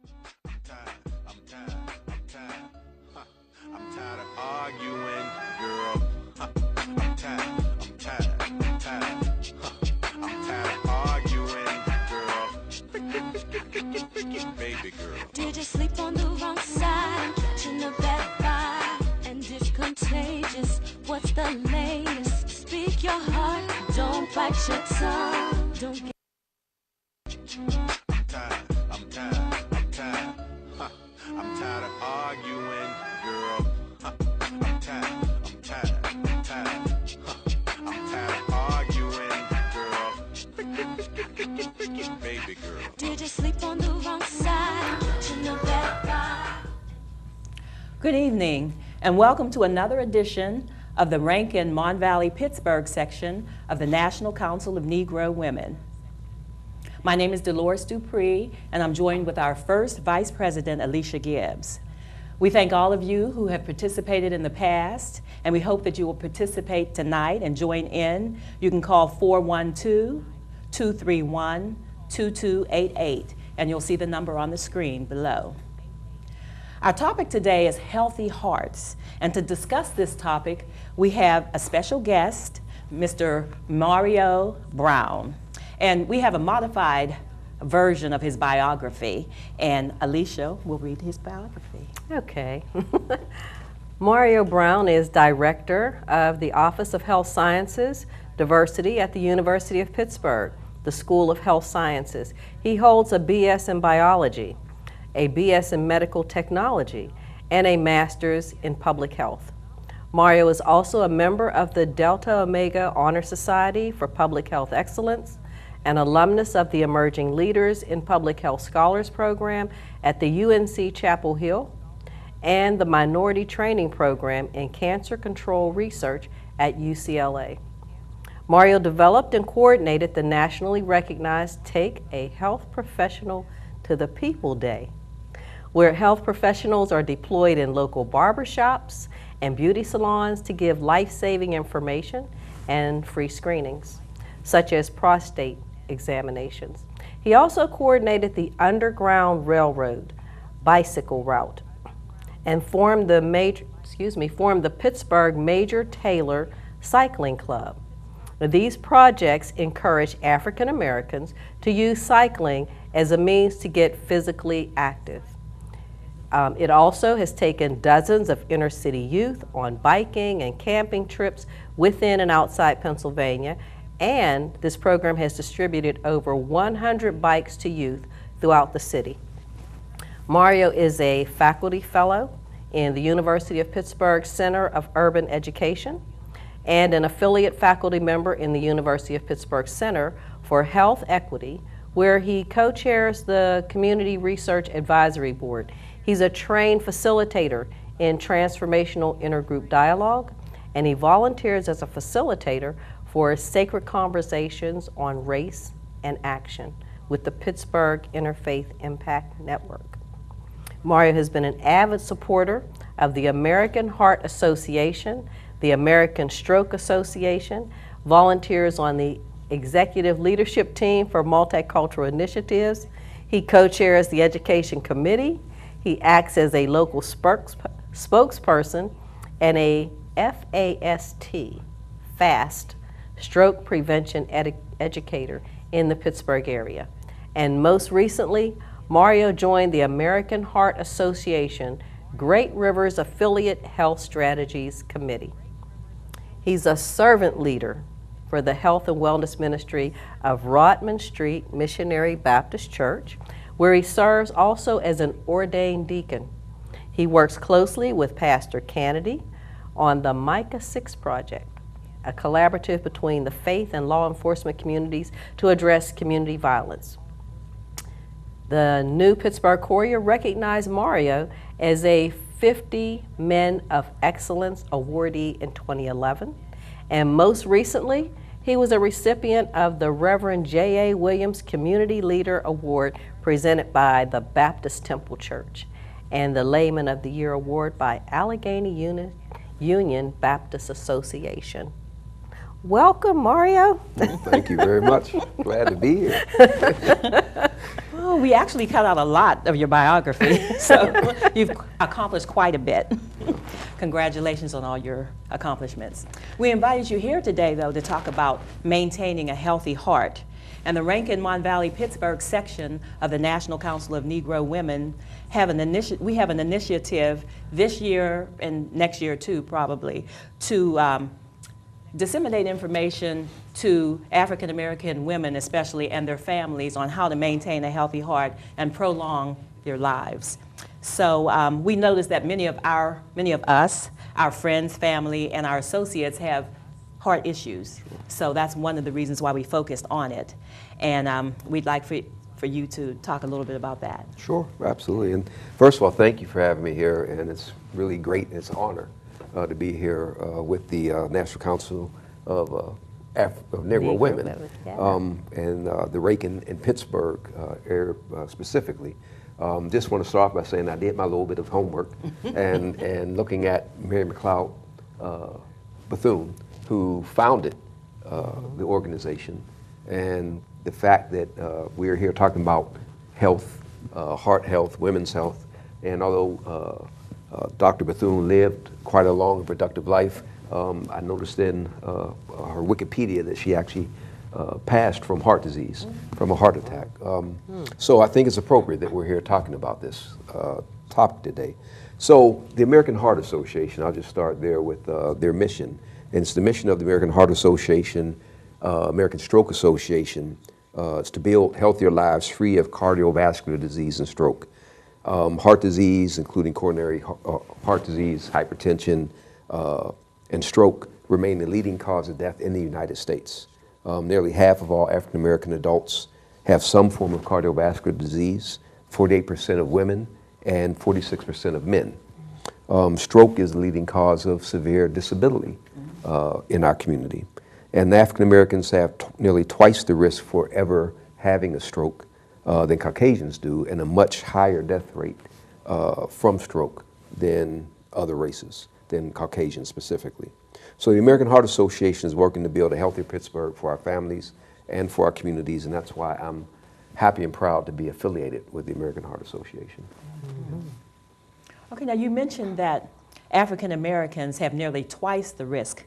I'm tired of arguing, girl. I'm tired, I'm tired, I'm tired. I'm tired of arguing, girl. Baby girl. Did you sleep on the wrong side? Catching a bad vibe, and it's contagious. What's the latest? Speak your heart, don't bite your tongue. Don't get I'm tired, I'm tired, I'm tired. I'm tired of arguing, girl. I'm tired, I'm tired, I'm tired. I'm tired of arguing, girl. Baby girl. Did you sleep on the wrong side? Catching a bad vibe. Good evening, and welcome to another edition of the Rankin, Mon Valley, Pittsburgh section of the National Council of Negro Women. My name is Delores Dupree, and I'm joined with our first Vice President, Alecia Gibbs. We thank all of you who have participated in the past, and we hope that you will participate tonight and join in. You can call 412-231-2288, and you'll see the number on the screen below. Our topic today is healthy hearts, and to discuss this topic, we have a special guest, Mr. Mario Browne. And we have a modified version of his biography, and Alecia will read his biography. Okay. Mario Browne is Director of the Office of Health Sciences, Diversity at the University of Pittsburgh, the School of Health Sciences. He holds a BS in Biology, a BS in Medical Technology, and a Master's in Public Health. Mario is also a member of the Delta Omega Honor Society for Public Health Excellence, an alumnus of the Emerging Leaders in Public Health Scholars Program at the UNC Chapel Hill, and the Minority Training Program in Cancer Control Research at UCLA. Mario developed and coordinated the nationally recognized Take a Health Professional to the People Day, where health professionals are deployed in local barbershops and beauty salons to give life-saving information and free screenings, such as prostate examinations. He also coordinated the Underground Railroad bicycle route and formed the Pittsburgh Major Taylor Cycling Club. Now, these projects encourage African Americans to use cycling as a means to get physically active. It also has taken dozens of inner city youth on biking and camping trips within and outside Pennsylvania, and this program has distributed over 100 bikes to youth throughout the city. Mario is a faculty fellow in the University of Pittsburgh Center of Urban Education and an affiliate faculty member in the University of Pittsburgh Center for Health Equity, where he co-chairs the Community Research Advisory Board. He's a trained facilitator in transformational intergroup dialogue, and he volunteers as a facilitator for Sacred Conversations on Race and Action with the Pittsburgh Interfaith Impact Network. Mario has been an avid supporter of the American Heart Association, the American Stroke Association, volunteers on the executive leadership team for multicultural initiatives. He co-chairs the Education Committee. He acts as a local spokesperson and a FAST, Stroke Prevention Educator in the Pittsburgh area. And most recently, Mario joined the American Heart Association Great Rivers Affiliate Health Strategies Committee. He's a servant leader for the Health and Wellness Ministry of Rodman Street Missionary Baptist Church, where he serves also as an ordained deacon. He works closely with Pastor Kennedy on the Micah 6 Project, a collaborative between the faith and law enforcement communities to address community violence. The New Pittsburgh Courier recognized Mario as a 50 Men of Excellence awardee in 2011, and most recently, he was a recipient of the Reverend J.A. Williams Community Leader Award presented by the Baptist Temple Church and the Layman of the Year Award by Allegheny Union Baptist Association. Welcome, Mario. Thank you very much. Glad to be here. Oh, we actually cut out a lot of your biography, so you've accomplished quite a bit. Congratulations on all your accomplishments. We invited you here today, though, to talk about maintaining a healthy heart. And the Rankin Mon Valley Pittsburgh section of the National Council of Negro Women we have an initiative this year and next year too, probably, to disseminate information to African American women especially and their families on how to maintain a healthy heart and prolong their lives. So we noticed that many of us, our friends, family, and our associates have heart issues. So that's one of the reasons why we focused on it. And we'd like for you to talk a little bit about that. Sure, absolutely. And first of all, thank you for having me here, and it's really great and it's an honor to be here with the National Council of Negro Women, Yeah. and the Rankin in Pittsburgh area specifically. Just want to start off by saying I did my little bit of homework and looking at Mary McLeod Bethune, who founded the organization, and the fact that we're here talking about health, heart health, women's health, and although Dr. Bethune lived quite a long and productive life, I noticed in her Wikipedia that she actually passed from heart disease, from a heart attack. So I think it's appropriate that we're here talking about this topic today. So the American Heart Association, I'll just start there with their mission. And it's the mission of the American Heart Association, American Stroke Association, is to build healthier lives free of cardiovascular disease and stroke. Heart disease, including coronary heart disease, hypertension, and stroke, remain the leading cause of death in the United States. Nearly half of all African American adults have some form of cardiovascular disease, 48% of women and 46% of men. Stroke is the leading cause of severe disability in our community. And African Americans have nearly twice the risk for ever having a stroke than Caucasians do, and a much higher death rate from stroke than other races, than Caucasians specifically. So the American Heart Association is working to build a healthier Pittsburgh for our families and for our communities, and that's why I'm happy and proud to be affiliated with the American Heart Association. Okay, now you mentioned that African Americans have nearly twice the risk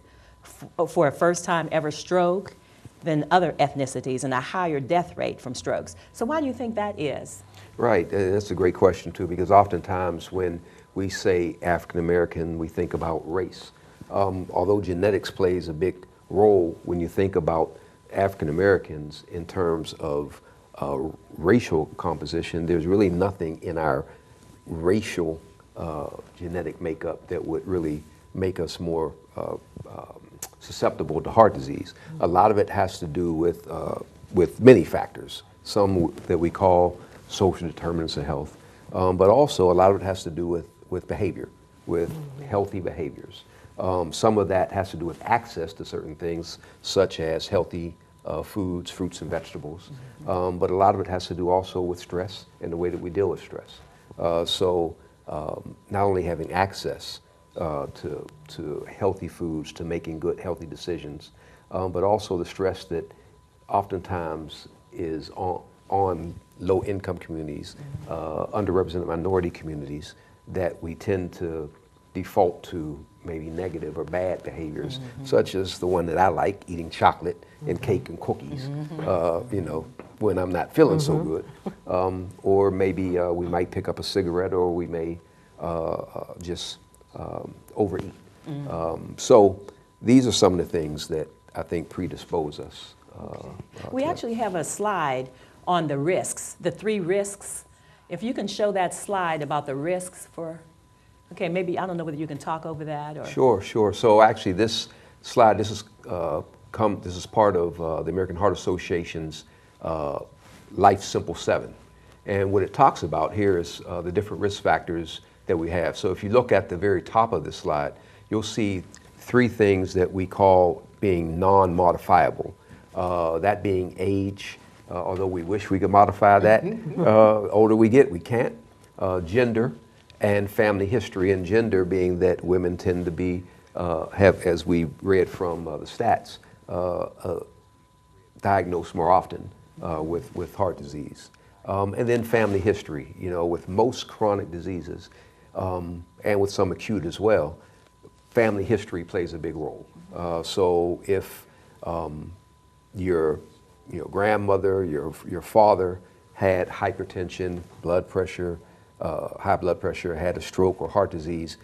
for a first-time ever stroke than other ethnicities, and a higher death rate from strokes. So why do you think that is? Right, that's a great question too, because oftentimes when we say African American, we think about race. Although genetics plays a big role when you think about African Americans in terms of racial composition, there's really nothing in our racial genetic makeup that would really make us more susceptible to heart disease. A lot of it has to do with many factors, some that we call social determinants of health, but also a lot of it has to do with behavior, with healthy behaviors. Some of that has to do with access to certain things, such as healthy foods, fruits and vegetables, but a lot of it has to do also with stress and the way that we deal with stress. So not only having access to healthy foods, to making good, healthy decisions, but also the stress that oftentimes is on low-income communities, underrepresented minority communities, that we tend to default to maybe negative or bad behaviors, such as the one that I like, eating chocolate and cake and cookies, you know, when I'm not feeling so good. Or maybe we might pick up a cigarette, or we may just overeat. So these are some of the things that I think predispose us. We actually have a slide on the risks, the 3 risks. If you can show that slide about the risks for, okay, maybe, I don't know whether you can talk over that or. Sure. So actually this slide, this is part of the American Heart Association's Life Simple 7. And what it talks about here is the different risk factors that we have. So if you look at the very top of this slide, you'll see 3 things that we call being non-modifiable. That being age, although we wish we could modify that. Older we get, we can't. Gender and family history, and gender being that women tend to be, have, as we read from the stats, diagnosed more often with heart disease. And then family history, you know, with most chronic diseases and with some acute as well, family history plays a big role. So if your grandmother, your father had hypertension, blood pressure, high blood pressure, had a stroke or heart disease,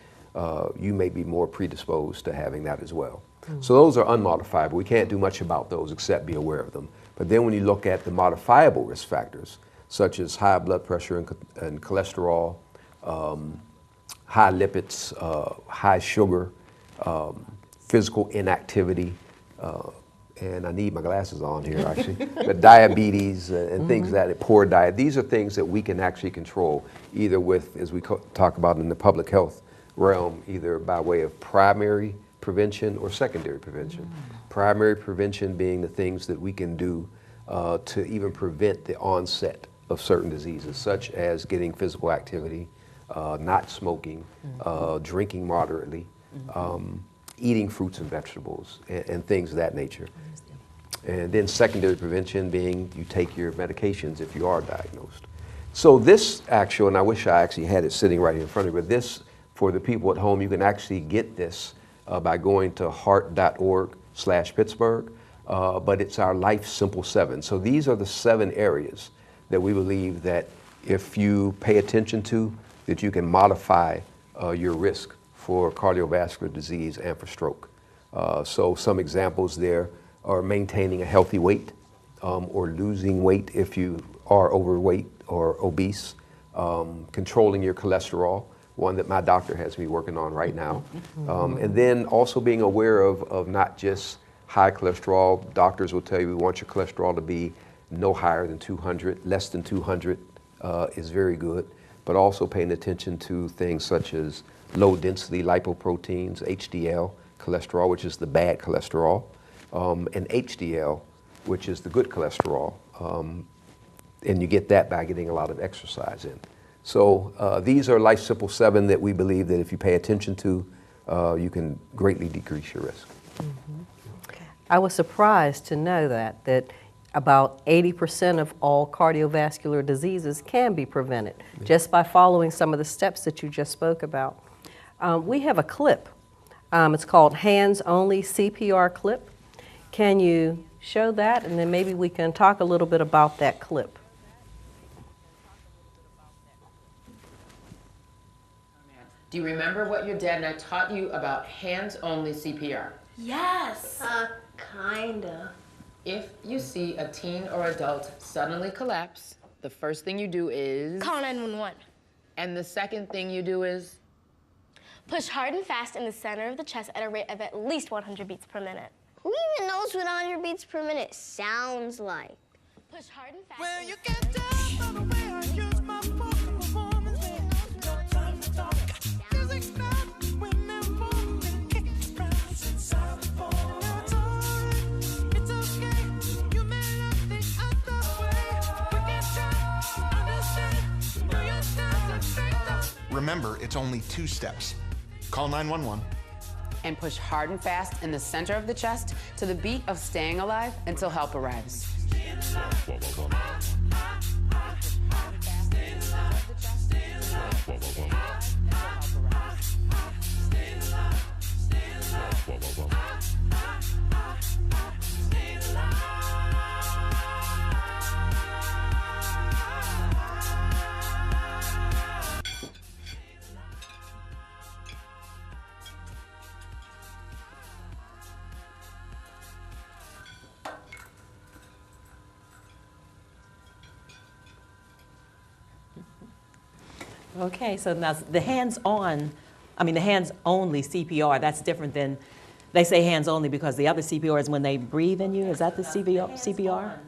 you may be more predisposed to having that as well. So those are unmodifiable. We can't do much about those except be aware of them. But then when you look at the modifiable risk factors, such as high blood pressure and cholesterol, high lipids, high sugar, physical inactivity, and I need my glasses on here actually, but diabetes and things that, poor diet, these are things that we can actually control either with, as we talk about in the public health realm, either by way of primary prevention or secondary prevention. Primary prevention being the things that we can do to even prevent the onset of certain diseases, such as getting physical activity, not smoking, drinking moderately, eating fruits and vegetables, and things of that nature. And then secondary prevention being you take your medications if you are diagnosed. So this actual, and I wish I actually had it sitting right in front of me, but this, for the people at home, you can actually get this by going to heart.org/Pittsburgh, but it's our Life Simple 7. So these are the 7 areas that we believe that if you pay attention to, that you can modify your risk for cardiovascular disease and for stroke. So some examples there are maintaining a healthy weight or losing weight if you are overweight or obese, controlling your cholesterol, one that my doctor has me working on right now, and then also being aware of not just high cholesterol. Doctors will tell you we want your cholesterol to be no higher than 200, less than 200 is very good, but also paying attention to things such as low density lipoproteins, HDL cholesterol, which is the bad cholesterol, and HDL, which is the good cholesterol. And you get that by getting a lot of exercise in. So these are Life Simple 7 that we believe that if you pay attention to, you can greatly decrease your risk. I was surprised to know that about 80% of all cardiovascular diseases can be prevented just by following some of the steps that you just spoke about. We have a clip. It's called Hands Only CPR Clip. Can you show that, and then maybe we can talk a little bit about that clip. Do you remember what your dad and I taught you about hands-only CPR? Yes. Kinda. If you see a teen or adult suddenly collapse, the first thing you do is... Call 911. And the second thing you do is... Push hard and fast in the center of the chest at a rate of at least 100 beats per minute. Who even knows what 100 beats per minute sounds like? Push hard and fast. Well, you can tell by the way I use my vocal performance. No time to talk. Music's not whenever it expresses inside the phone. It's alright, it's okay. You may not think other way. We can try, understand. Do your steps and straight up. Remember, it's only 2 steps. Call 911. And push hard and fast in the center of the chest to the beat of Staying Alive until help arrives. Okay, so now the hands-only CPR, that's different than, they say hands-only because the other CPR is when they breathe in you. Is that the CPR?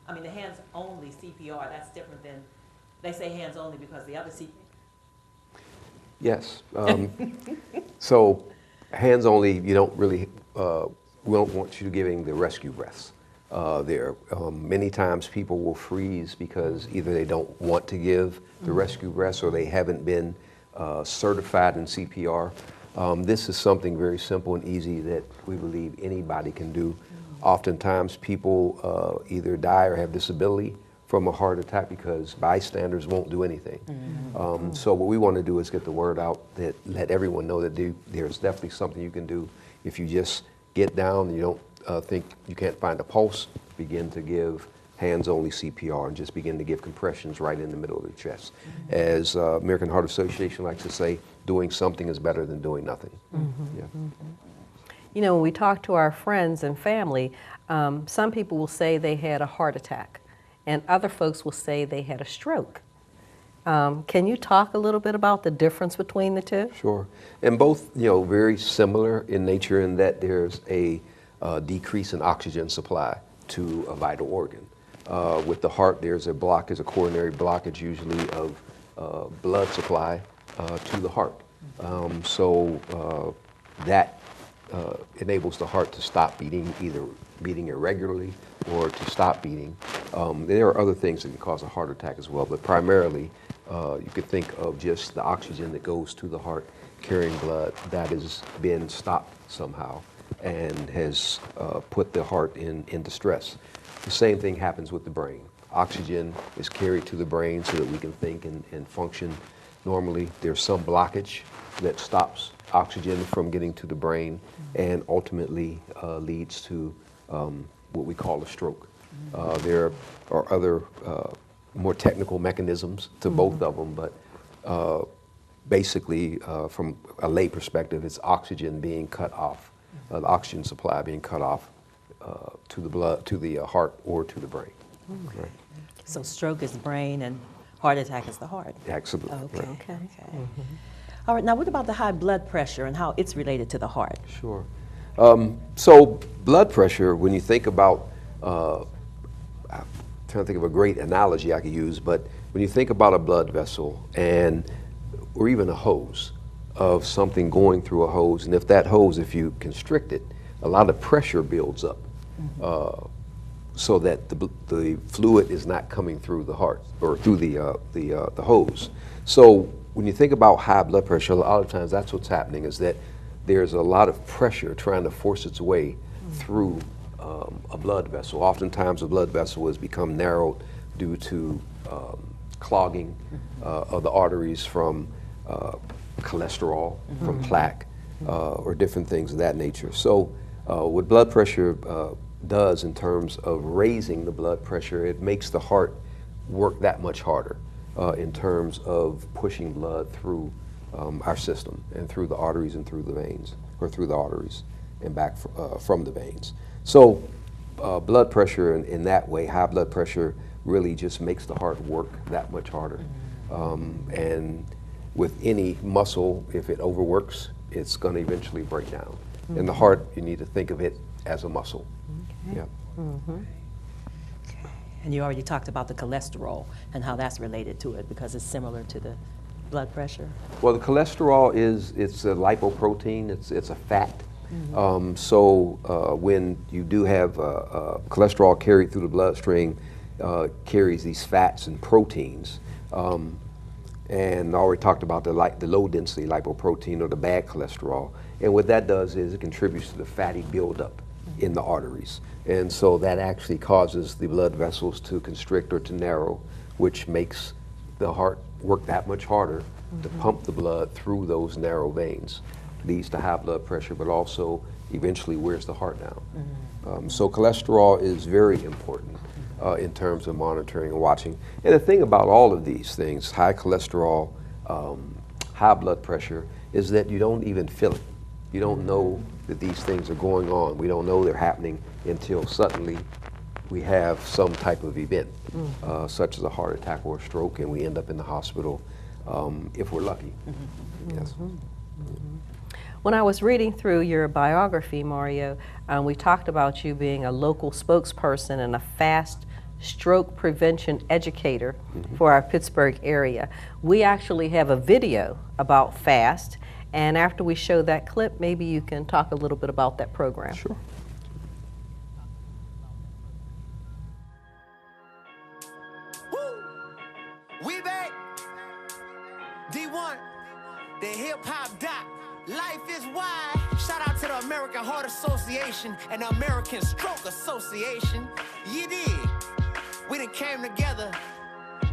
I mean, the hands-only CPR, that's different than, they say hands-only because the other CPR. Yes. So hands-only, you don't really, we don't want you giving the rescue breaths there. Many times people will freeze because either they don't want to give the rescue breaths or they haven't been certified in CPR. This is something very simple and easy that we believe anybody can do. Oftentimes people either die or have disability from a heart attack because bystanders won't do anything. So what we want to do is get the word out, that let everyone know that there's definitely something you can do. If you just get down and you don't think you can't find a pulse, begin to give hands-only CPR and just begin to give compressions right in the middle of the chest. As American Heart Association likes to say, doing something is better than doing nothing. Yeah. You know, when we talk to our friends and family, some people will say they had a heart attack, and other folks will say they had a stroke. Can you talk a little bit about the difference between the two? Sure. And both, very similar in nature in that there's a decrease in oxygen supply to a vital organ. With the heart, there's a coronary blockage usually of blood supply to the heart. So that enables the heart to stop beating, either beating irregularly or to stop beating. There are other things that can cause a heart attack as well, but primarily you could think of just the oxygen that goes to the heart carrying blood that has been stopped somehow and has put the heart in distress. The same thing happens with the brain. Oxygen is carried to the brain so that we can think and function normally. There's some blockage that stops oxygen from getting to the brain and ultimately leads to what we call a stroke. There are other more technical mechanisms to both of them, but basically from a lay perspective, it's oxygen being cut off, the oxygen supply being cut off to the blood, to the heart, or to the brain. Right. So stroke is the brain and heart attack is the heart. Absolutely. Okay. Right. Okay. All right. Now, what about the high blood pressure and how it's related to the heart? Sure. So blood pressure, when you think about, I'm trying to think of a great analogy I could use, but when you think about a blood vessel or even a hose of something going through a hose, and if that hose, if you constrict it, a lot of pressure builds up so that the fluid is not coming through the heart or through the hose. So when you think about high blood pressure, a lot of times that's what's happening, is that there's a lot of pressure trying to force its way through a blood vessel. Oftentimes a blood vessel has become narrowed due to clogging of the arteries from cholesterol, from plaque, or different things of that nature. So what blood pressure does in terms of raising the blood pressure, it makes the heart work that much harder in terms of pushing blood through our system and through the arteries and through the veins, or through the arteries and back from the veins. So blood pressure in that way, high blood pressure, really just makes the heart work that much harder. And with any muscle, if it overworks, it's going to eventually break down. In the heart, you need to think of it as a muscle. Okay. Yeah. And you already talked about the cholesterol and how that's related to it, because it's similar to the blood pressure. Well, the cholesterol it's a lipoprotein. It's a fat. So when you do have cholesterol carried through the bloodstream, carries these fats and proteins. And I already talked about the low density lipoprotein, or the bad cholesterol. And what that does is it contributes to the fatty buildup in the arteries. And so that actually causes the blood vessels to constrict or to narrow, which makes the heart work that much harder to pump the blood through those narrow veins. Leads to high blood pressure, but also eventually wears the heart down. So cholesterol is very important in terms of monitoring and watching. And the thing about all of these things, high cholesterol, high blood pressure, is that you don't even feel it. You don't know that these things are going on. We don't know they're happening until suddenly we have some type of event, such as a heart attack or a stroke, and we end up in the hospital if we're lucky. Yes. When I was reading through your biography, Mario, we talked about you being a local spokesperson and a fast stroke prevention educator for our Pittsburgh area. We actually have a video about FAST, and after we show that clip, maybe you can talk a little bit about that program. Sure. We back. D1, the hip hop doc. Life is wide. Shout out to the American Heart Association and the American Stroke Association. You dig? We done came together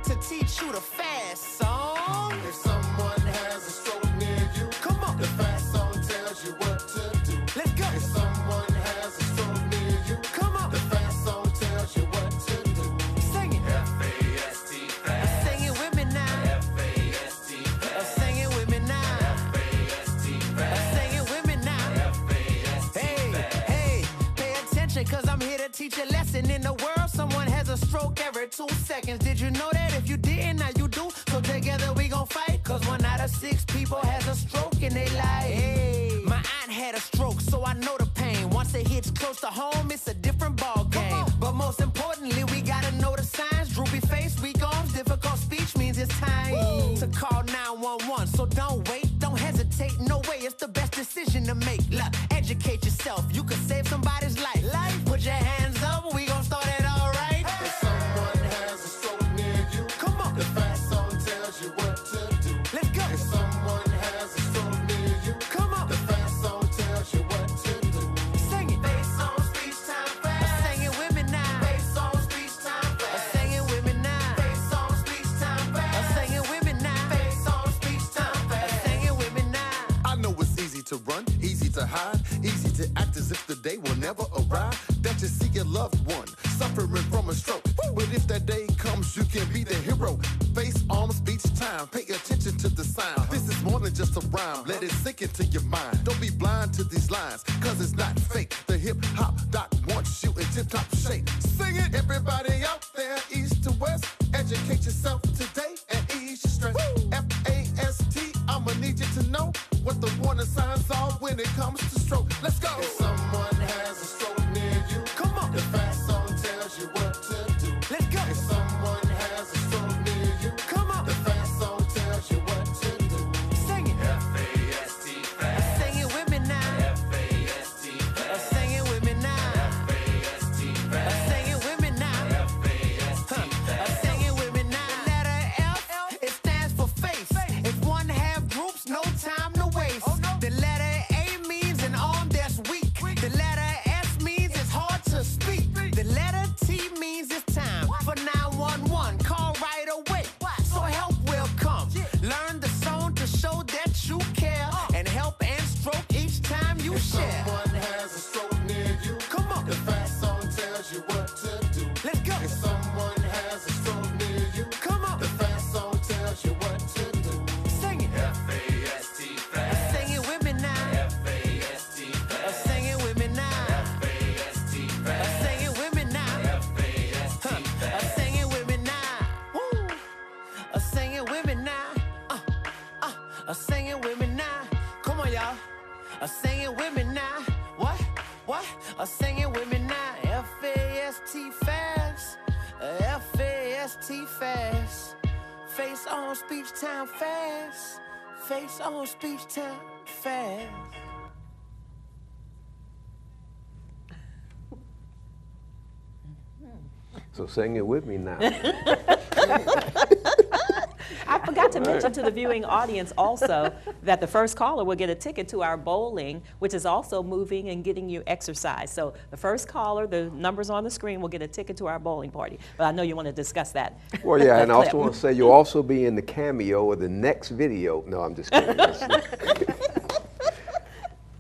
to teach you the fast song. If someone has a stroke near you, come on. The fast song tells you what to do. Let's go. If someone has a stroke near you, come on. The fast song tells you what to do. Sing it. F-A-S-T, fast. Sing it with me now. F-A-S-T, fast. Sing it with me now. F-A-S-T, fast. Sing it with me now. F-A-S-T, fast. Hey, pay attention, cause I'm here to teach a lesson. In the world, someone has a stroke every 2 seconds. Did you know that? If you didn't, now you do. So together we gon' fight. Cause 1 out of 6 people has a stroke in their life. Hey, my aunt had a stroke, so I know the pain. Once it hits close to home, it's a different ball game. But most importantly, we gotta know the signs. Droopy face, weak arms, difficult speech means it's time to call 911. So don't wait, don't hesitate, no way. It's the best decision to make. Look, educate yourself, you could save somebody's life. Put your hands up, we gon' start it all right. If someone has a stroke near you, come on. The fast song tells you what to do. Let's go. If someone has a stroke near you, come on. The fast song tells you what to do. Sing it. Face on speech time fast. Sing it with me now. Face on speech time fast. Sing it with me now. Face on speech time fast. Sing it with me now. Face on speech time fast. Sing it with me now. I know it's easy to run, easy to hide, easy to act as if the day will never arrive. That you see your loved one suffering from a stroke. But if that day comes, you can be the hero. Face on speech time, pay attention to the sound. This is more than just a rhyme, let it sink into your mind. Don't be blind to these lines, cause it's not fake. The hip hop doc wants you in tip top shape. Sing it, everybody out there, east to west. Educate yourself today and ease your stress. F-A-S-T, I'ma need you to know what the warning signs are when it comes to stroke. Let's go. If someone has a stroke near you, come on. The fast song tells you what to do. Let's go. If someone has a stroke near you, come on. The fast song tells you what to do. Sing it. F-A-S-T, fast. Sing it with me now. F-A-S-T, fast. Sing it with me now. F-A-S-T, fast. Sing it with me now. F-A-S-T, fast. Sing it with me now. The letter F, it stands for face. If one have groups, no time to waste. The letter A means an arm that's weak. The letter S means it's hard to speak. The letter T means it's time for 911. Call right away, so help will come. Learn the song to show that you care, and help and stroke each time you If share. someone has a stroke near you, Come on. the fast song tells you what to do. Let's go. If someone has a stroke near you, Come on. the fast song tells you what to do. Sing it. F-A-S-T, fast. Sing it with me now. F-A-S-T, fast. Sing it with me now. F-A-S-T, fast. Sing it with me now. F-A-S-T, fast. Sing it with me now. Woo. Sing it with me now. Sing it with me now. Come on, y'all. Sing it with me now. What? Sing it with me now. F-A-S-T fast. F-A-S-T fast. Face on speech time fast. Face on speech time fast. So sing it with me now. I forgot to mention to the viewing audience also that the first caller will get a ticket to our bowling, which is also moving and getting you exercise. So the first caller, the numbers on the screen, will get a ticket to our bowling party. But I know you want to discuss that. Well, yeah, and I also clip. want to say you'll also be in the cameo of the next video. No, I'm just kidding.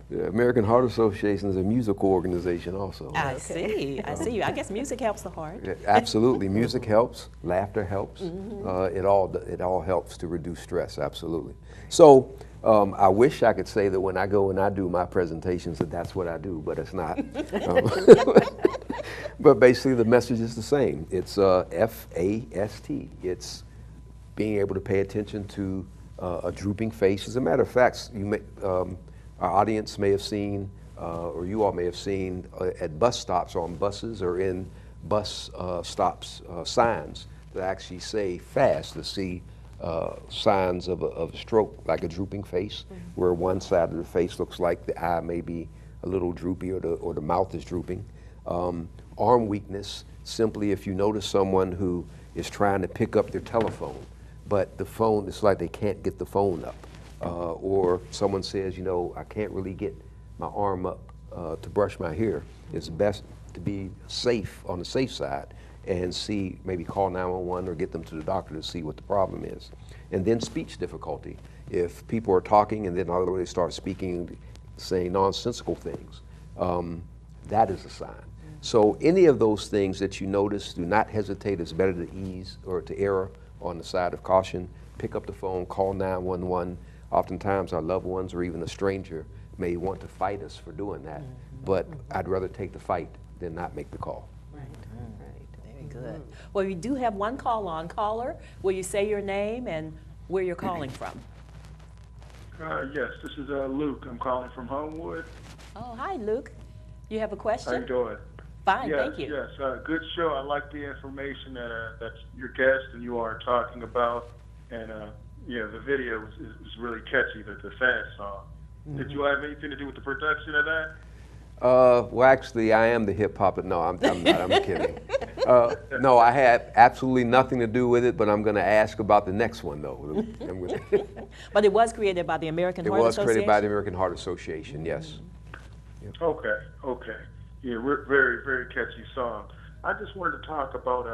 The American Heart Association is a musical organization also. I see. I guess music helps the heart. Yeah, absolutely. Music helps. Laughter helps. It all helps to reduce stress, absolutely. So I wish I could say that when I go and I do my presentations that that's what I do, but it's not. But basically the message is the same. It's F-A-S-T. It's being able to pay attention to a drooping face. As a matter of fact, you may, our audience may have seen, or you all may have seen at bus stops or on buses or in bus stops signs that actually say fast, to see signs of a stroke, like a drooping face, where one side of the face looks like the eye may be a little droopy or the mouth is drooping. Arm weakness, simply if you notice someone who is trying to pick up their telephone, but the phone, it's like they can't get the phone up. or someone says, you know, I can't really get my arm up to brush my hair. It's best to be safe, on the safe side, and see, maybe call 911 or get them to the doctor to see what the problem is. And then speech difficulty. If people are talking and then all of a sudden they start speaking, saying nonsensical things, that is a sign. So any of those things that you notice, do not hesitate. It's better to ease or to err on the side of caution. Pick up the phone, call 911. Oftentimes our loved ones or even a stranger may want to fight us for doing that, but I'd rather take the fight than not make the call. Right, right, very good. Well, we do have one call on. Caller, will you say your name and where you're calling from? Yes, this is Luke. I'm calling from Homewood. Oh, hi, Luke. You have a question? How you doing? Fine, yes, thank you. Yes, good show. I like the information that your guest and you are talking about, and yeah, the video is really catchy. The fast song. Did you have anything to do with the production of that? Well, actually, I am the hip hop. No, I'm not. I'm kidding. No, I had absolutely nothing to do with it, but I'm going to ask about the next one, though. But it was created by the American Heart Association? It was created by the American Heart Association, yes. Yep. Okay, okay. Yeah, very, very catchy song. I just wanted to talk about,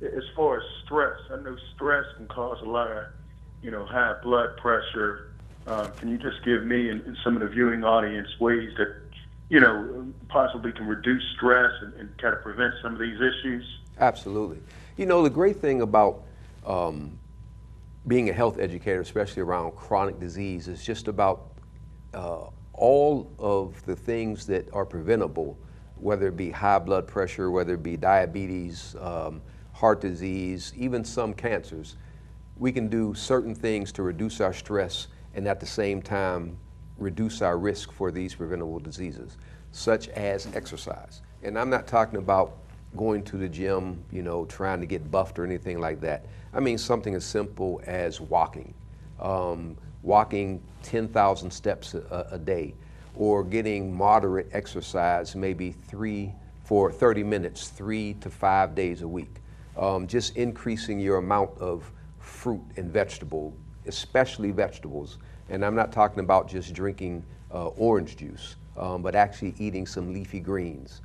as far as stress. I know stress can cause a lot of, high blood pressure. Can you just give me and some of the viewing audience ways that, possibly can reduce stress and kind of prevent some of these issues? Absolutely. The great thing about being a health educator, especially around chronic disease, is just about all of the things that are preventable, whether it be high blood pressure, whether it be diabetes, heart disease, even some cancers. We can do certain things to reduce our stress and at the same time reduce our risk for these preventable diseases, such as exercise. And I'm not talking about going to the gym, trying to get buffed or anything like that. I mean something as simple as walking. Walking 10,000 steps a day, or getting moderate exercise, maybe for 30 minutes, 3 to 5 days a week. Just increasing your amount of fruit and vegetable, especially vegetables. And I'm not talking about just drinking orange juice, but actually eating some leafy greens.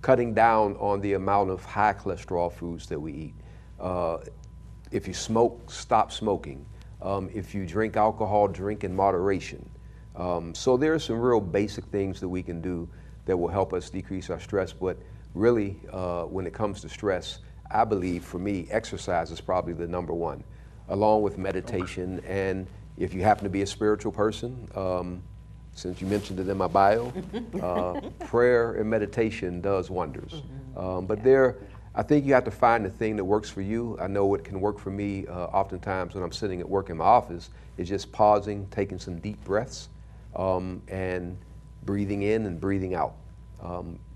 Cutting down on the amount of high cholesterol foods that we eat. If you smoke, stop smoking. If you drink alcohol, drink in moderation. So there are some real basic things that we can do that will help us decrease our stress. But really, when it comes to stress, I believe for me, exercise is probably the number one, along with meditation. And if you happen to be a spiritual person, since you mentioned it in my bio, prayer and meditation does wonders. But I think you have to find the thing that works for you. I know what can work for me oftentimes when I'm sitting at work in my office is just pausing, taking some deep breaths, and breathing in and breathing out.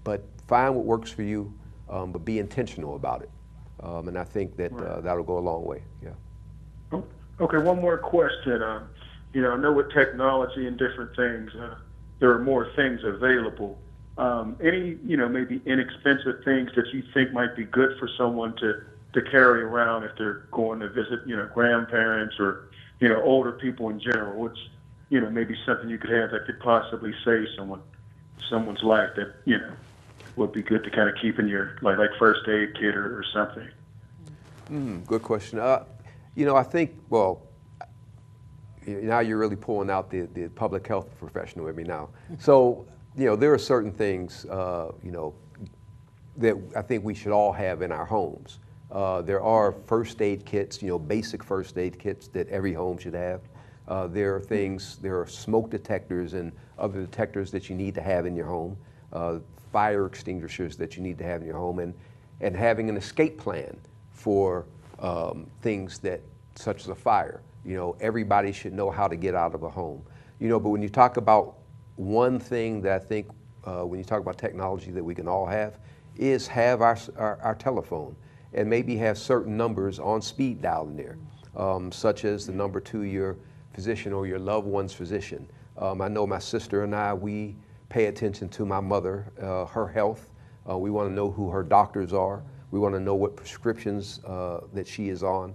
But find what works for you, but be intentional about it. And I think that that'll go a long way, yeah. Okay, one more question. I know with technology and different things, there are more things available. Any, maybe inexpensive things that you think might be good for someone to carry around if they're going to visit, grandparents or, older people in general? What's, maybe something you could have that could possibly save someone's life that, would be good to kind of keep in your, like first aid kit or something? Good question. I think, well, now you're really pulling out the public health professional in me now. So, there are certain things, that I think we should all have in our homes. There are first aid kits, basic first aid kits that every home should have. There are smoke detectors and other detectors that you need to have in your home, fire extinguishers that you need to have in your home, and having an escape plan for things such as a fire. Everybody should know how to get out of a home. But when you talk about one thing that I think, when you talk about technology that we can all have, is have our telephone, and maybe have certain numbers on speed dial in there, such as the number to your physician or your loved one's physician. I know my sister and I, we pay attention to my mother, her health. We want to know who her doctors are. We want to know what prescriptions that she is on.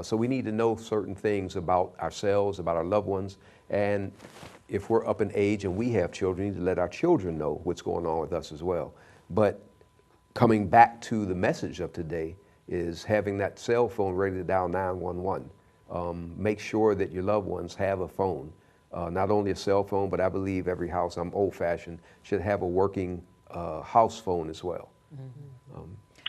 So we need to know certain things about ourselves, about our loved ones, and if we're up in age and we have children, we need to let our children know what's going on with us as well. But coming back to the message of today is having that cell phone ready to dial 911. Make sure that your loved ones have a phone, not only a cell phone, but I believe every house, I'm old-fashioned, should have a working house phone as well.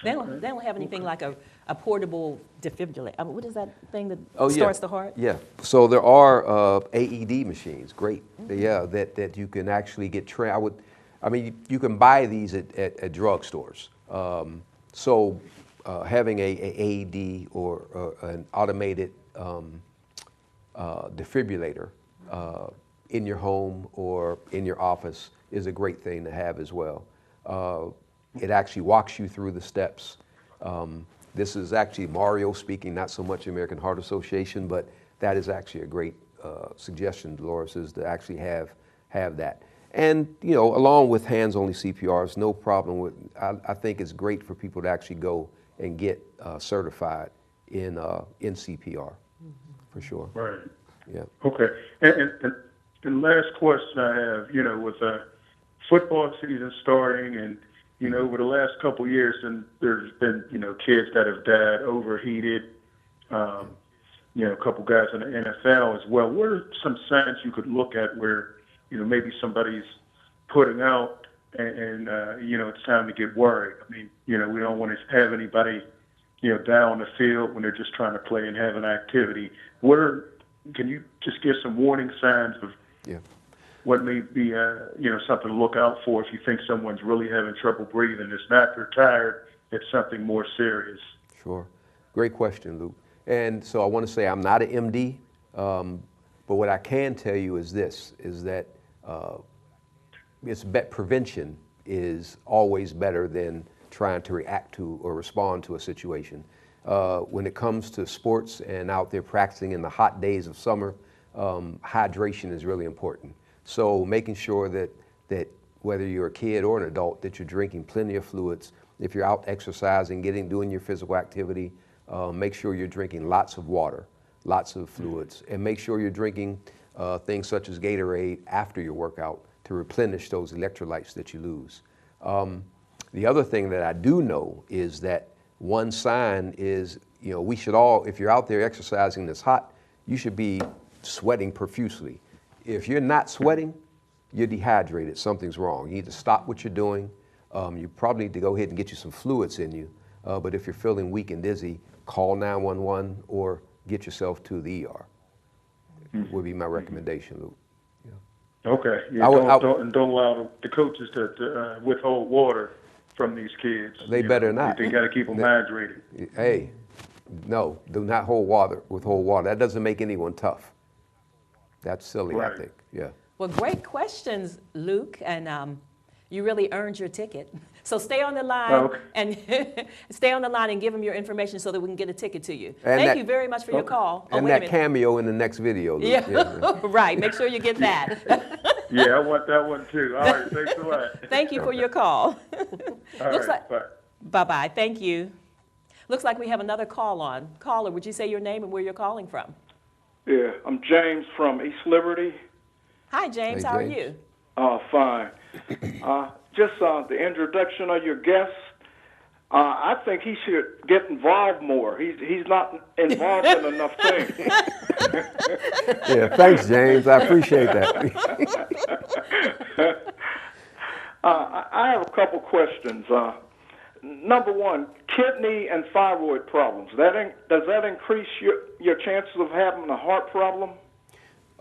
They don't have anything like a portable defibrillator. What is that thing that Oh, starts yeah. the heart? Yeah. So there are AED machines, great. Yeah, that you can actually get trained. I mean, you can buy these at drugstores. So having a AED or an automated defibrillator in your home or in your office is a great thing to have as well. It actually walks you through the steps. This is actually Mario speaking, not so much American Heart Association, but that is actually a great suggestion, Delores, is to actually have that. And, you know, along with hands-only CPRs, no problem with, I think it's great for people to actually go and get certified in CPR, for sure. Right. Yeah. Okay. And last question I have, you know, with football season starting and, you know, over the last couple of years, and there's been, you know, kids that have died overheated, you know, a couple guys in the NFL as well. What are some signs you could look at where, you know, maybe somebody's putting out and you know, it's time to get worried? I mean, you know, we don't want to have anybody, you know, down on the field when they're just trying to play and have an activity. Can you just give some warning signs of what may be, you know, something to look out for if you think someone's really having trouble breathing? It's not they're tired, it's something more serious. Sure. Great question, Luke. And so I want to say I'm not an MD, but what I can tell you is this, is that prevention is always better than trying to react to or respond to a situation. When it comes to sports and out there practicing in the hot days of summer, hydration is really important. So making sure that whether you're a kid or an adult, that you're drinking plenty of fluids. If you're out exercising, doing your physical activity, make sure you're drinking lots of water, lots of fluids, and make sure you're drinking things such as Gatorade after your workout to replenish those electrolytes that you lose. The other thing that I do know is that one sign is, you know, we should all, if you're out there exercising that's hot, you should be sweating profusely. If you're not sweating, you're dehydrated. Something's wrong. You need to stop what you're doing. You probably need to go ahead and get you some fluids in you. But if you're feeling weak and dizzy, call 911 or get yourself to the ER. Would be my recommendation, Luke. Yeah. Okay. Yeah, don't allow the coaches to withhold water from these kids. They better not. They got to keep them hydrated. Hey, no, do not withhold water. That doesn't make anyone tough. That's silly, right. I think. Yeah. Well, great questions, Luke, and you really earned your ticket. So stay on the line and stay on the line and give them your information so that we can get a ticket to you. And Thank you very much for your call. And that cameo in the next video, Luke. Yeah. Right. Make sure you get that. Yeah, I want that one too. All right, thanks a lot. Thank you for your call. All right, bye. Bye-bye. Thank you. Looks like we have another call on. Caller, would you say your name and where you're calling from? Yeah, I'm James from East Liberty. Hi, James. How are you? Fine. Just the introduction of your guest. I think he should get involved more. He's not involved in enough things. Yeah, thanks, James. I appreciate that. I have a couple questions. Number one, kidney and thyroid problems. Does that increase your chances of having a heart problem?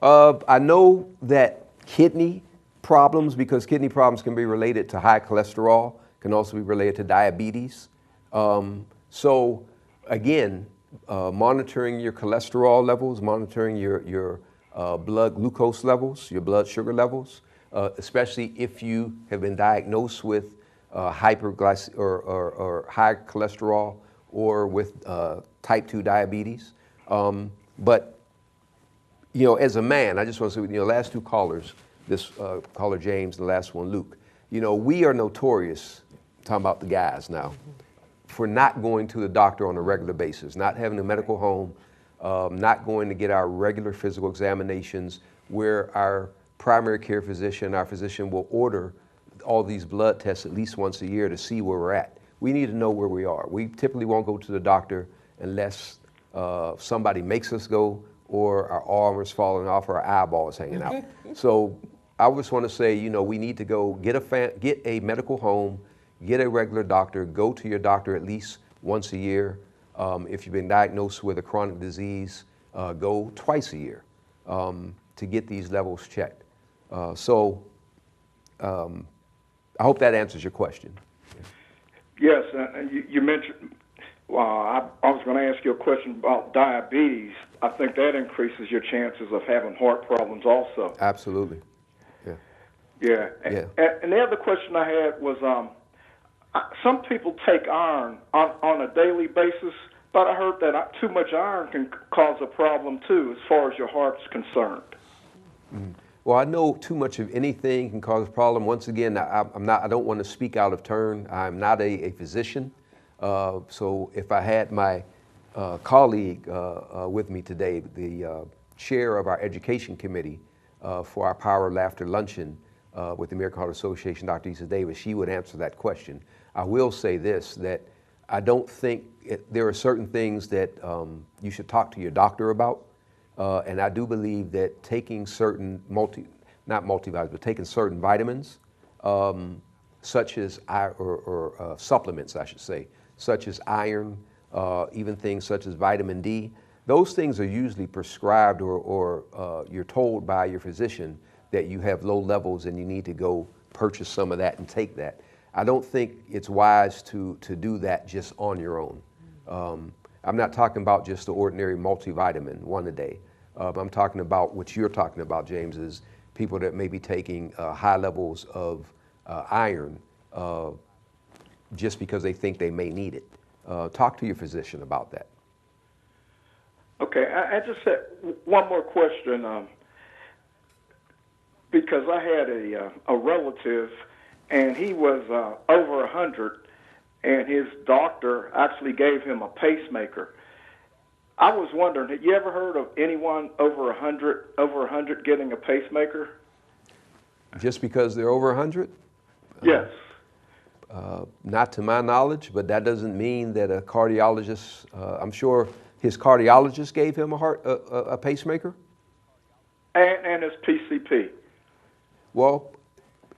I know that kidney problems, because kidney problems can be related to high cholesterol, can also be related to diabetes. So again, monitoring your cholesterol levels, monitoring your blood glucose levels, your blood sugar levels, especially if you have been diagnosed with hyperglycemia or high cholesterol or with type 2 diabetes. But you know, as a man, I just want to say, you know, last two callers, this caller James and the last one Luke, you know, we are notorious, talking about the guys now, for not going to the doctor on a regular basis, not having a medical home, not going to get our regular physical examinations where our primary care physician, our physician will order all these blood tests at least once a year to see where we're at. We need to know where we are. We typically won't go to the doctor unless somebody makes us go or our arm is falling off or our eyeball is hanging out. So I just want to say, you know, we need to go get a medical home, get a regular doctor, go to your doctor at least once a year. If you've been diagnosed with a chronic disease, go twice a year to get these levels checked. I hope that answers your question. Yes, you mentioned, I was going to ask you a question about diabetes. I think that increases your chances of having heart problems also. Absolutely. Yeah. Yeah. And the other question I had was, some people take iron on a daily basis, but I heard that too much iron can cause a problem too, as far as your heart's concerned. Mm-hmm. Well, I know too much of anything can cause a problem. Once again, I don't want to speak out of turn. I'm not a physician. So if I had my colleague with me today, the chair of our education committee for our Power of Laughter Luncheon with the American Heart Association, Dr. Issa Davis, she would answer that question. I will say this, that I don't think there are certain things that you should talk to your doctor about. And I do believe that taking certain taking certain vitamins, such as supplements, I should say, such as iron, even things such as vitamin D, those things are usually prescribed or you're told by your physician that you have low levels and you need to go purchase some of that and take that. I don't think it's wise to do that just on your own. I'm not talking about just the ordinary multivitamin, one a day. I'm talking about what you're talking about, James, is people that may be taking high levels of iron just because they think they may need it. Talk to your physician about that. Okay, I just had one more question because I had a relative and he was over 100 and his doctor actually gave him a pacemaker. I was wondering, have you ever heard of anyone over 100 getting a pacemaker? Just because they're over 100? Yes. Not to my knowledge, but that doesn't mean that a cardiologist, I'm sure his cardiologist gave him a pacemaker? And his PCP. Well,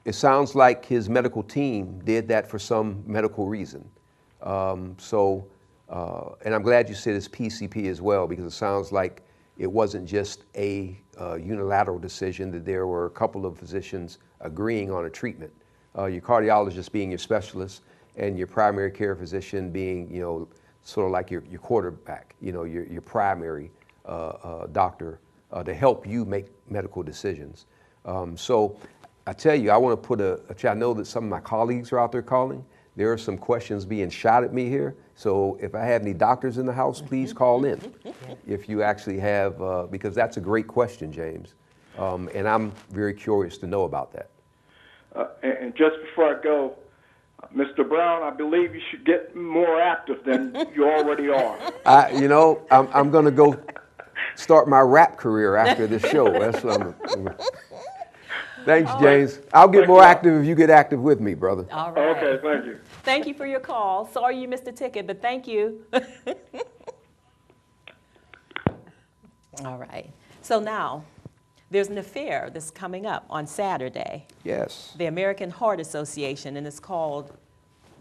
it sounds like his medical team did that for some medical reason. And I'm glad you said it's PCP as well, because it sounds like it wasn't just a unilateral decision, that there were a couple of physicians agreeing on a treatment. Your cardiologist being your specialist and your primary care physician being, you know, sort of like your quarterback, you know, your primary doctor to help you make medical decisions. So I tell you, I want to put I know that some of my colleagues are out there calling. There are some questions being shot at me here. So if I have any doctors in the house, please call in. If you actually have, because that's a great question, James. And I'm very curious to know about that. And just before I go, Mr. Browne, I believe you should get more active than you already are. You know, I'm going to go start my rap career after this show. That's what I'm Thanks, James. I'll get more active if you get active with me, brother. All right. Okay, thank you. Thank you for your call. Sorry you missed a ticket, but thank you. All right. So now, there's an affair that's coming up on Saturday. Yes. The American Heart Association, and it's called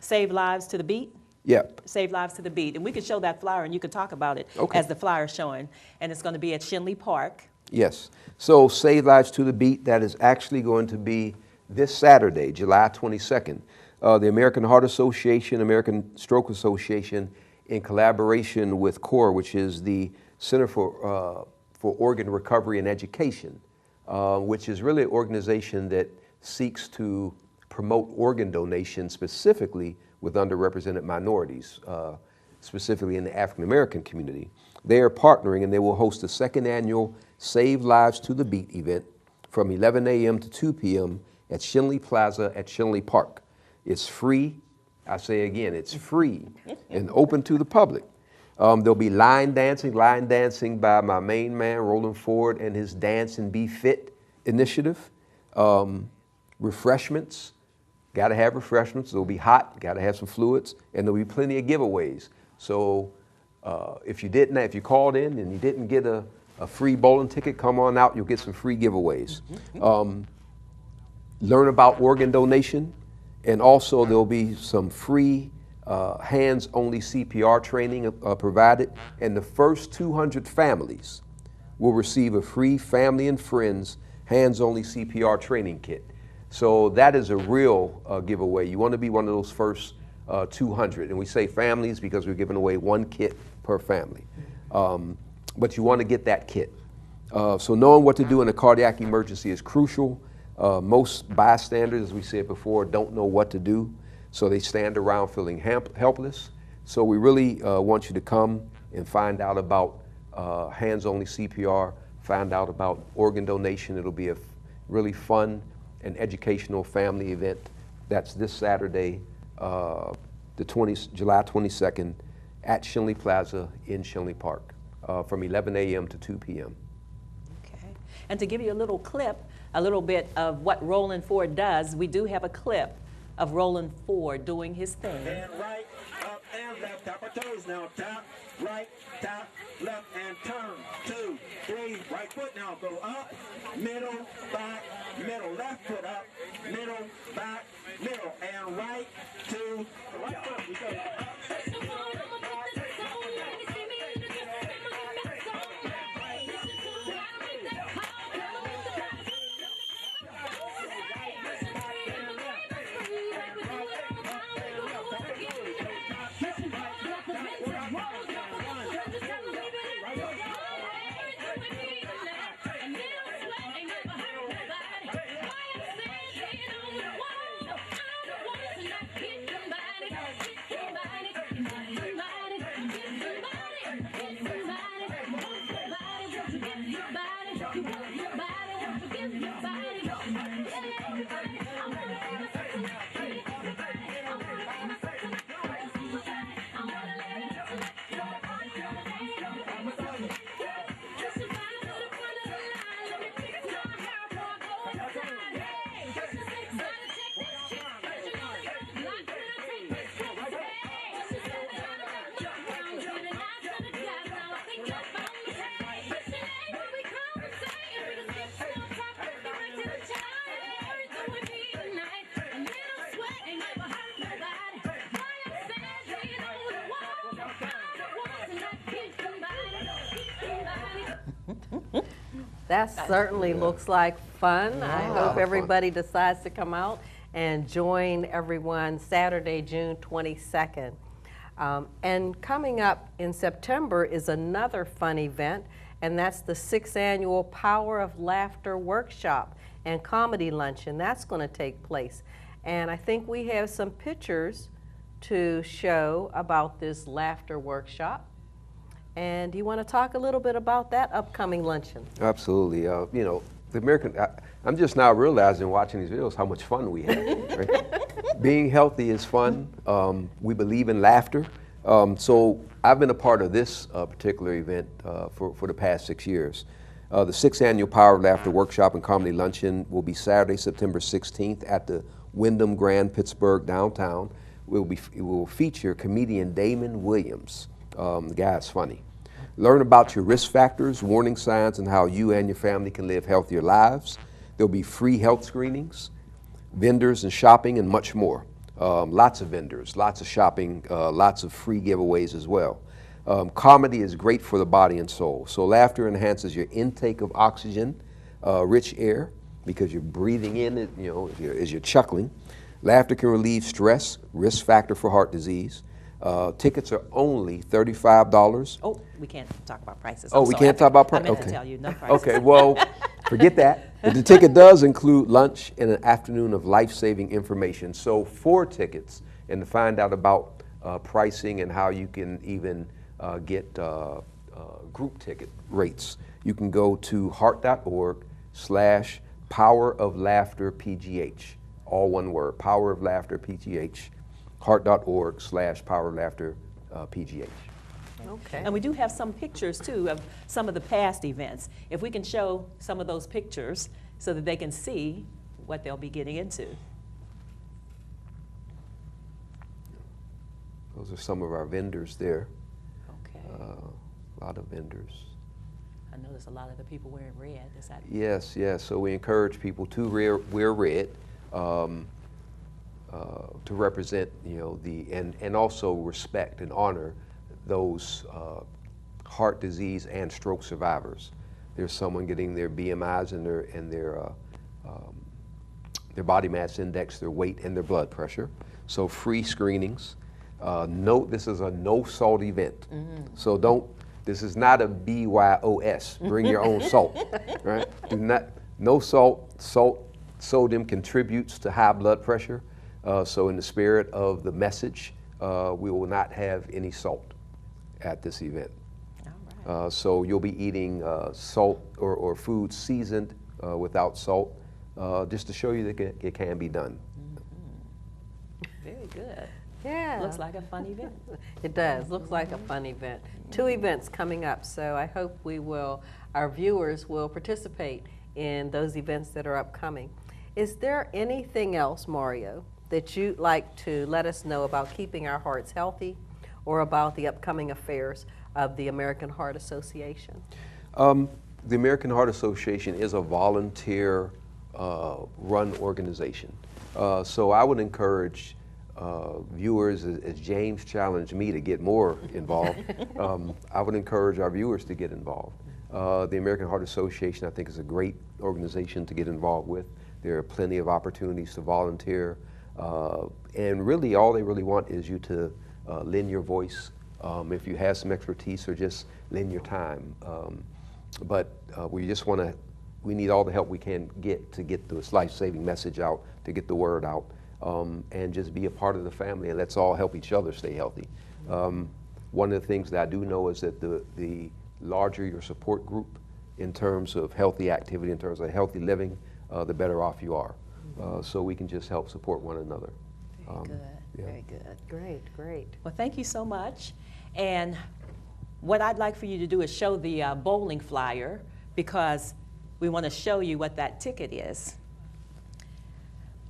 Save Lives to the Beat. Yep. Save Lives to the Beat. And we could show that flyer, and you could talk about it as the flyer is showing. And it's going to be at Shinley Park. Yes. So Save Lives to the Beat, that is actually going to be this Saturday, July 22nd. The American Heart Association, American Stroke Association, in collaboration with CORE, which is the Center for Organ Recovery and Education, which is really an organization that seeks to promote organ donation specifically with underrepresented minorities, specifically in the African American community. They are partnering, and they will host the second annual Save Lives to the Beat event from 11 a.m. to 2 p.m. at Shinley Plaza at Shinley Park. It's free. I say again, it's free and open to the public. There'll be line dancing by my main man, Roland Ford, and his Dance and Be Fit initiative. Refreshments, got to have refreshments. It'll be hot, got to have some fluids, and there'll be plenty of giveaways. So if you called in and you didn't get a free bowling ticket, come on out, you'll get some free giveaways. Learn about organ donation, and also there'll be some free hands-only CPR training provided, and the first 200 families will receive a free family and friends hands-only CPR training kit. So that is a real giveaway. You want to be one of those first 200, and we say families because we're giving away one kit per family. But you want to get that kit. So knowing what to do in a cardiac emergency is crucial. Most bystanders, as we said before, don't know what to do, so they stand around feeling helpless. So we really want you to come and find out about hands-only CPR, find out about organ donation. It'll be a really fun and educational family event. That's this Saturday, July 22nd, at Schenley Plaza in Schenley Park, from 11 a.m. to 2 p.m. Okay. And to give you a little clip, a little bit of what Roland Ford does, we do have a clip of Roland Ford doing his thing. And right, up and left, tap our toes now, tap, right, tap, left, and turn, 2, 3, right foot now, go up, middle, back, middle, left foot up, middle, back, middle, and right, 2, right foot, we go up. That certainly looks like fun. I hope everybody decides to come out and join everyone Saturday, June 22nd. And coming up in September is another fun event, and that's the 6th annual Power of Laughter Workshop and Comedy Luncheon. That's going to take place. And I think we have some pictures to show about this laughter workshop. And do you want to talk a little bit about that upcoming luncheon? Absolutely. You know, the American, I'm just now realizing watching these videos how much fun we have. Right? Being healthy is fun. We believe in laughter. So I've been a part of this particular event for the past 6 years. The 6th annual Power of Laughter Workshop and Comedy Luncheon will be Saturday, September 16th at the Wyndham Grand Pittsburgh downtown. It will feature comedian Damon Williams. The guy's funny. Learn about your risk factors, warning signs, and how you and your family can live healthier lives. There'll be free health screenings, vendors and shopping, and much more. Lots of vendors, lots of shopping, lots of free giveaways as well. Comedy is great for the body and soul. So laughter enhances your intake of oxygen, rich air, because you're breathing in it, you know, as you're chuckling. Laughter can relieve stress, risk factor for heart disease. Tickets are only $35. Oh, we can't talk about prices. Oh, we can't talk about prices? I meant to tell you, no prices. Okay, well, forget that. But the ticket does include lunch and an afternoon of life-saving information. So 4 tickets, and to find out about pricing and how you can even get group ticket rates, you can go to heart.org/poweroflaughterpgh. All one word, Power of Laughter PGH. heart.org/poweroflaughterpgh. Okay. And we do have some pictures, too, of some of the past events. If we can show some of those pictures so that they can see what they'll be getting into. Those are some of our vendors there. Okay. A lot of vendors. I notice a lot of the people wearing red. Is that? Yes, yes. So we encourage people to wear red to represent, and also respect and honor those heart disease and stroke survivors. There's someone getting their BMIs and their body mass index, their weight, and their blood pressure. So free screenings. Note this is a no salt event. So this is not a BYOS. Bring your own salt, right? No salt. Sodium contributes to high blood pressure. So in the spirit of the message, we will not have any salt at this event. All right. So you'll be eating salt or food seasoned without salt, just to show you that it can be done. Very good. Yeah. Looks like a fun event. It does. Looks like a fun event. 2 events coming up, so I hope our viewers will participate in those events that are upcoming. Is there anything else, Mario, that you'd like to let us know about keeping our hearts healthy or about the upcoming affairs of the American Heart Association? The American Heart Association is a volunteer run organization. So I would encourage viewers, as James challenged me to get more involved, I would encourage our viewers to get involved. The American Heart Association, I think, is a great organization to get involved with. There are plenty of opportunities to volunteer, and really all they really want is you to lend your voice, if you have some expertise, or just lend your time. But we need all the help we can get to get this life-saving message out, to get the word out, and just be a part of the family, and let's all help each other stay healthy. One of the things that I do know is that the larger your support group in terms of healthy activity, in terms of healthy living, the better off you are. So we can just help support one another. Very good. Yeah. Very good. Great, great. Well, thank you so much. And what I'd like for you to do is show the bowling flyer, because we want to show you what that ticket is.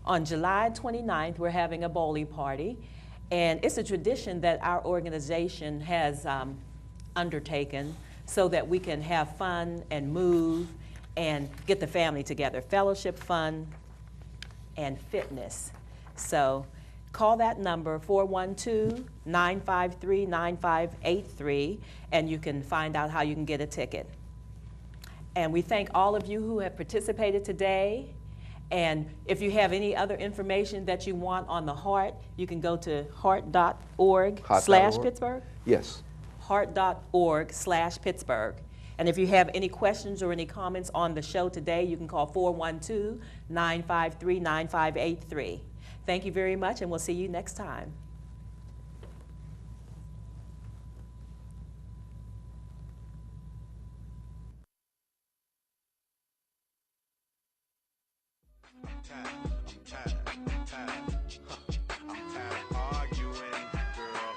On July 29th, we're having a bowling party, and it's a tradition that our organization has undertaken so that we can have fun and move and get the family together. Fellowship, fun, and fitness. So call that number, 412-953-9583, and you can find out how you can get a ticket. And we thank all of you who have participated today. And if you have any other information that you want on the heart, you can go to heart.org/Pittsburgh. Yes. heart.org/Pittsburgh. And if you have any questions or any comments on the show today, you can call 412-953-9583. Thank you very much, and we'll see you next time. I'm tired of arguing, girl.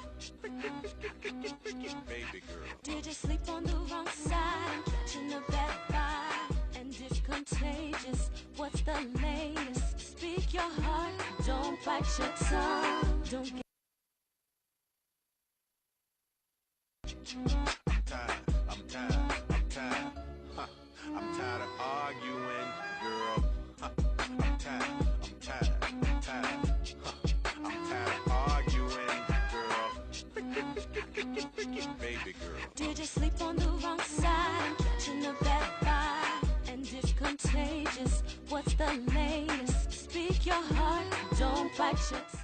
Baby girl. Did you sleep on the wrong side? Catching a bad vibe, and it's contagious. What's the latest? Speak your heart, don't bite your tongue. Don't get I'm tired of arguing, girl. I'm tired of arguing, girl. Baby girl. Did you sleep on the wrong side? Catching a bad vibe, and it's contagious. What's the latest? Speak your heart, don't bite your tongue.